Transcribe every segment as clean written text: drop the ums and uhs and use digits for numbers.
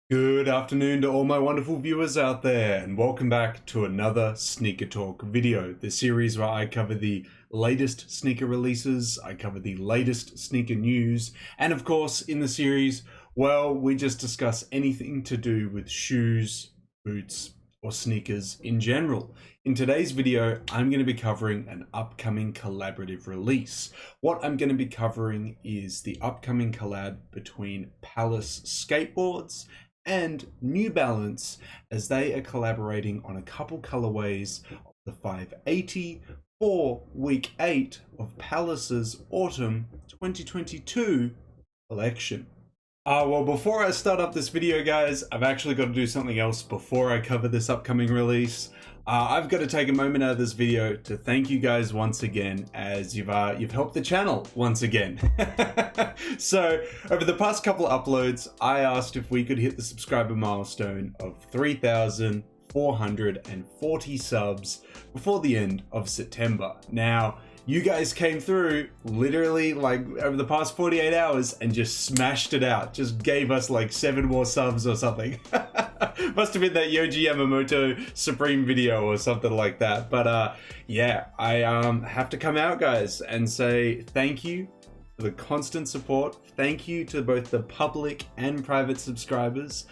Good afternoon to all my wonderful viewers out there, and welcome back to another Sneaker Talk video, the series where I cover the latest sneaker releases, I cover the latest sneaker news, and of course in the series, well, we just discuss anything to do with shoes, boots, or sneakers in general. In today's video, I'm going to be covering an upcoming collaborative release. What I'm going to be covering is the upcoming collab between Palace Skateboards and New Balance, as they are collaborating on a couple colorways of the 580 for week 8 of Palace's autumn 2022 collection. Well, before I start up this video, guys, I've actually got to do something else before I cover this upcoming release. I've got to take a moment out of this video to thank you guys once again, as you've helped the channel once again. So over the past couple of uploads, I asked if we could hit the subscriber milestone of 3,440 subs before the end of September. Now, you guys came through literally like over the past 48 hours and just smashed it out. Just gave us like 7 more subs or something. Must have been that Yoji Yamamoto Supreme video or something like that. But yeah, I have to come out, guys, and say thank you for the constant support. Thank you to both the public and private subscribers.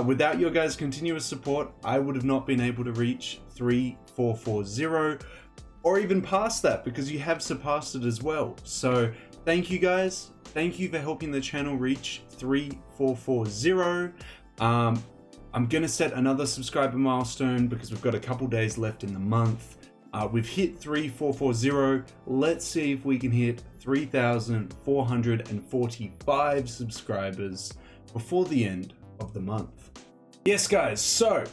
Without your guys' continuous support, I would have not been able to reach 3,440 or even past that, because you have surpassed it as well. So thank you guys. Thank you for helping the channel reach 3,440. I'm gonna set another subscriber milestone because we've got a couple days left in the month. We've hit 3,440. Let's see if we can hit 3,445 subscribers before the end of the month. Yes, guys, so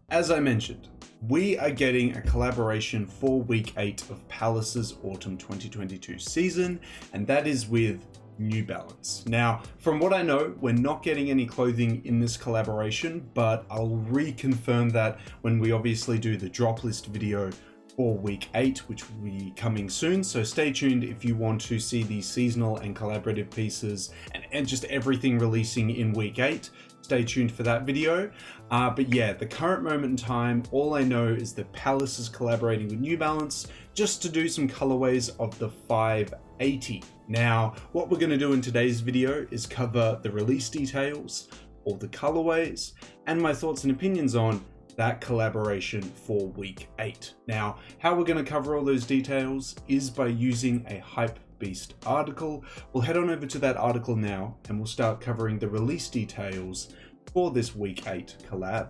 as I mentioned, we are getting a collaboration for week 8 of Palace's autumn 2022 season, and that is with New Balance. Now, from what I know, we're not getting any clothing in this collaboration, but I'll reconfirm that when we obviously do the drop list video for week 8, which will be coming soon. So stay tuned if you want to see the seasonal and collaborative pieces and just everything releasing in week 8. Stay tuned for that video. But yeah, the current moment in time, all I know is that Palace is collaborating with New Balance just to do some colorways of the 580. Now, what we're going to do in today's video is cover the release details, all the colorways, and my thoughts and opinions on that collaboration for week 8. Now, how we're going to cover all those details is by using a HYPEBEAST article. We'll head on over to that article now and we'll start covering the release details for this week 8 collab.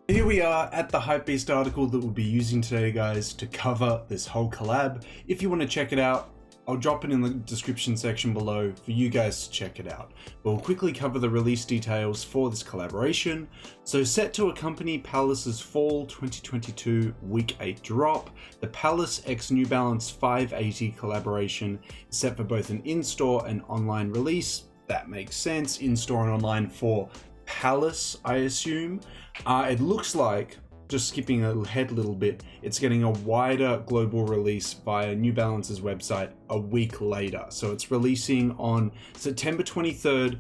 Here we are at the HYPEBEAST article that we'll be using today, guys, to cover this whole collab. If you want to check it out, I'll drop it in the description section below for you guys to check it out. We'll quickly cover the release details for this collaboration. So set to accompany Palace's fall 2022 week 8 drop, the Palace x New Balance 580 collaboration is set for both an in-store and online release. That makes sense, in-store and online for Palace, I assume. It looks like, just skipping ahead a little bit, it's getting a wider global release via New Balance's website a week later. So it's releasing on September 23rd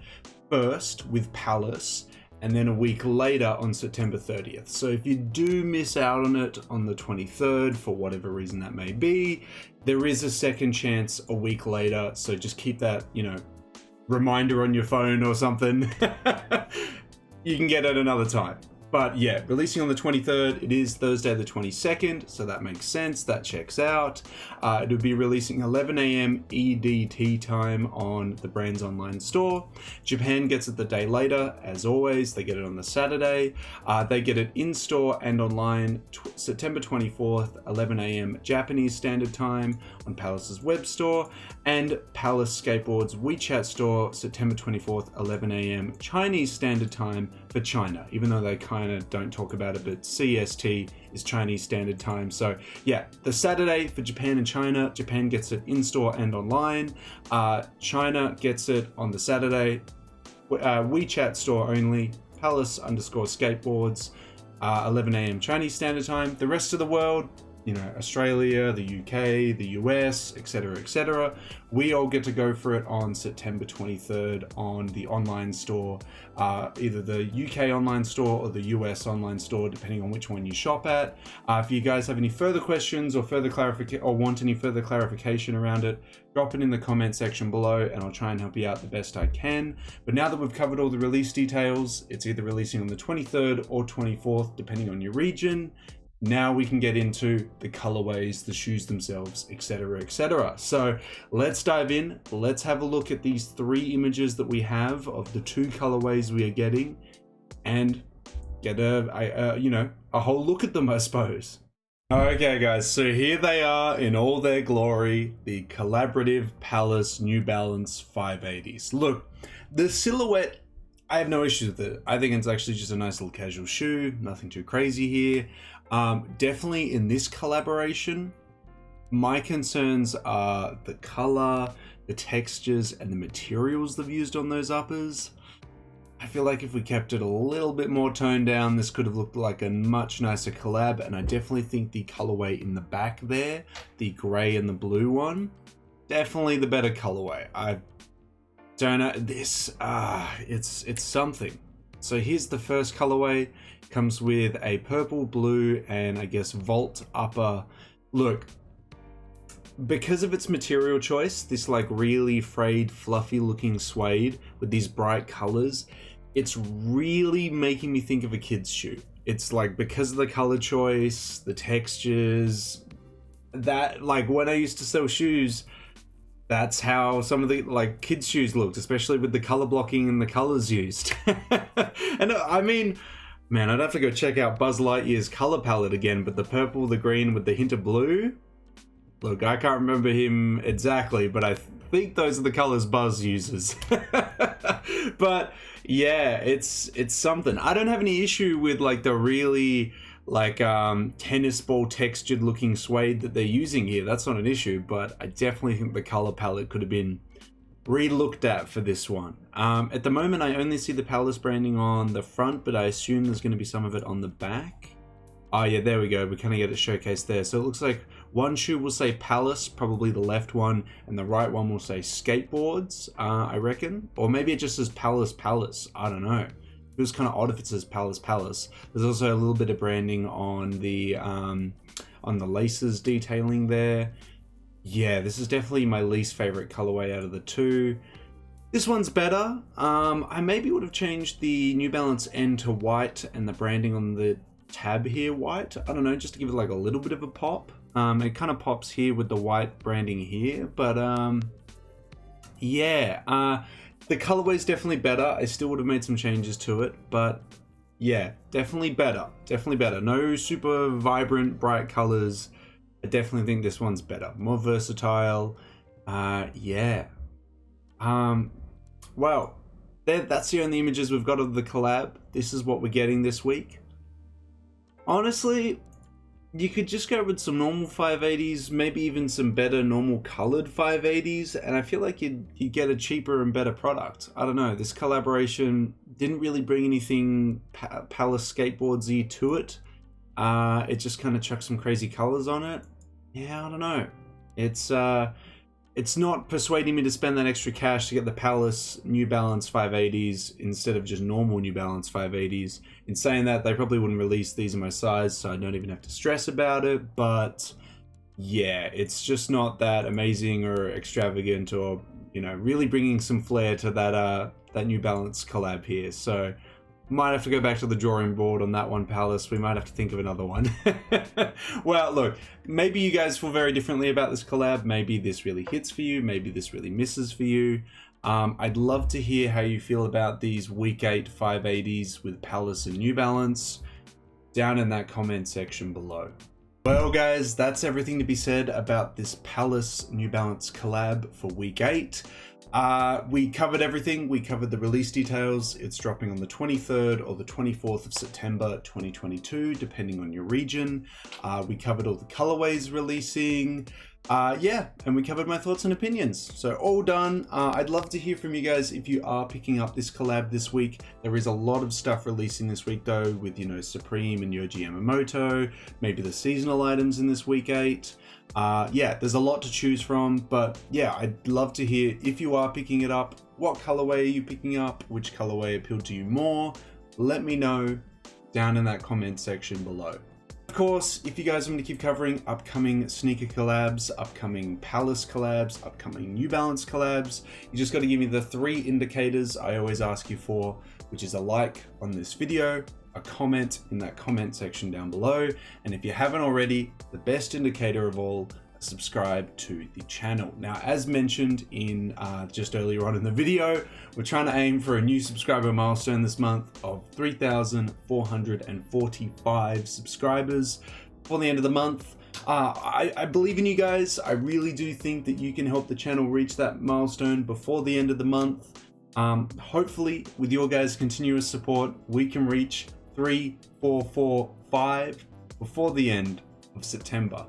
first with Palace, and then a week later on September 30th. So if you do miss out on it on the 23rd, for whatever reason that may be, there is a second chance a week later. So just keep that, reminder on your phone or something. You can get it another time. But yeah, releasing on the 23rd, it is Thursday the 22nd, so that makes sense, that checks out. It'll be releasing 11 AM EDT time on the brand's online store. Japan gets it the day later, as always, they get it on the Saturday. They get it in-store and online September 24th, 11 AM Japanese Standard Time on Palace's web store, and Palace Skateboards WeChat store September 24th, 11 AM Chinese Standard Time for China, even though they kind of don't talk about it, but CST is Chinese Standard Time. So yeah, the Saturday for Japan and China, Japan gets it in-store and online. China gets it on the Saturday, WeChat store only, Palace _skateboards, 11 AM Chinese Standard Time. The rest of the world, you know, Australia, the UK, the US, etc., etc. We all get to go for it on September 23rd on the online store, either the UK online store or the US online store, depending on which one you shop at. If you guys have any further questions or further clarification or want any further clarification around it, drop it in the comment section below and I'll try and help you out the best I can. But now that we've covered all the release details, it's either releasing on the 23rd or 24th, depending on your region. Now we can get into the colorways, the shoes themselves, etc., etc. So let's dive in. Let's have a look at these 3 images that we have of the 2 colorways we are getting and get a whole look at them, I suppose. Okay guys, so here they are in all their glory, the collaborative Palace New Balance 580s. Look, the silhouette, I have no issues with it. I think it's actually just a nice little casual shoe, nothing too crazy here. Definitely in this collaboration, my concerns are the color, the textures, and the materials they've used on those uppers. I feel like if we kept it a little bit more toned down, this could have looked like a much nicer collab, and I definitely think the colorway in the back there, the gray and the blue one, definitely the better colorway. I don't know, this, it's something. So here's the first colorway. Comes with a purple, blue, and I guess vault upper. Look, because of its material choice, this like really frayed, fluffy looking suede with these bright colors, it's really making me think of a kid's shoe. It's like, because of the color choice, the textures, that, like, when I used to sell shoes, that's how some of the like kids shoes looked, especially with the color blocking and the colors used. And I mean, man, I'd have to go check out Buzz Lightyear's color palette again, but the purple, the green with the hint of blue, look, I can't remember him exactly, but I think those are the colors Buzz uses. But yeah, it's something. I don't have any issue with like the really like tennis ball textured looking suede that they're using here. That's not an issue, but I definitely think the color palette could have been re-looked at for this one. At the moment, I only see the Palace branding on the front, but I assume there's going to be some of it on the back. Oh yeah, there we go. We kind of get it showcased there. So it looks like one shoe will say Palace, probably the left one, and the right one will say skateboards, I reckon. Or maybe it just says Palace Palace. I don't know. It was kind of odd if it says Palace Palace. There's also a little bit of branding on the laces detailing there. Yeah, this is definitely my least favorite colorway out of the 2. This one's better. I maybe would have changed the New Balance N to white and the branding on the tab here white. I don't know, just to give it like a little bit of a pop. It kind of pops here with the white branding here, but yeah. The colorway's definitely better. I still would have made some changes to it, but yeah, definitely better. Definitely better. No super vibrant, bright colors. I definitely think this one's better. More versatile. Yeah. Well, that's the only images we've got of the collab. This is what we're getting this week. Honestly, you could just go with some normal 580s, maybe even some better normal colored 580s, and I feel like you'd get a cheaper and better product. I don't know, this collaboration didn't really bring anything Palace skateboardsy to it. It just kind of chucked some crazy colors on it. Yeah, I don't know. It's not persuading me to spend that extra cash to get the Palace New Balance 580s instead of just normal New Balance 580s. In saying that, they probably wouldn't release these in my size, so I don't even have to stress about it. But yeah, it's just not that amazing or extravagant, or, you know, really bringing some flair to that New Balance collab here. So might have to go back to the drawing board on that one, Palace. We might have to think of another one. Well, look, maybe you guys feel very differently about this collab. Maybe this really hits for you. Maybe this really misses for you. I'd love to hear how you feel about these Week 8 580s with Palace and New Balance down in that comment section below. Well, guys, that's everything to be said about this Palace New Balance collab for Week 8. We covered everything. We covered the release details. It's dropping on the 23rd or the 24th of September 2022, depending on your region. We covered all the colorways releasing. Yeah, and we covered my thoughts and opinions. So all done. I'd love to hear from you guys if you are picking up this collab this week. There is a lot of stuff releasing this week though, with, you know, Supreme and Yohji Yamamoto, maybe the seasonal items in this week 8. Yeah, there's a lot to choose from, but yeah, I'd love to hear if you are picking it up, what colorway are you picking up, which colorway appealed to you more. Let me know down in that comment section below. Of course, if you guys want me to keep covering upcoming sneaker collabs, upcoming Palace collabs, upcoming New Balance collabs, you just got to give me the 3 indicators I always ask you for, which is a like on this video, a comment in that comment section down below, and if you haven't already, the best indicator of all, subscribe to the channel. Now, as mentioned in just earlier on in the video, we're trying to aim for a new subscriber milestone this month of 3,445 subscribers before the end of the month. I believe in you guys. I really do think that you can help the channel reach that milestone before the end of the month. Hopefully, with your guys' continuous support, we can reach 3,445 before the end of September.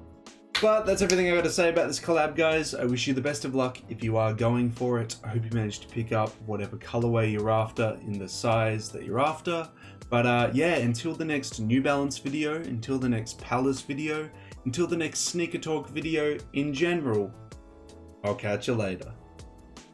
But that's everything I got to say about this collab, guys. I wish you the best of luck if you are going for it. I hope you managed to pick up whatever colorway you're after in the size that you're after. But yeah, until the next New Balance video, until the next Palace video, until the next Sneaker Talk video in general, I'll catch you later.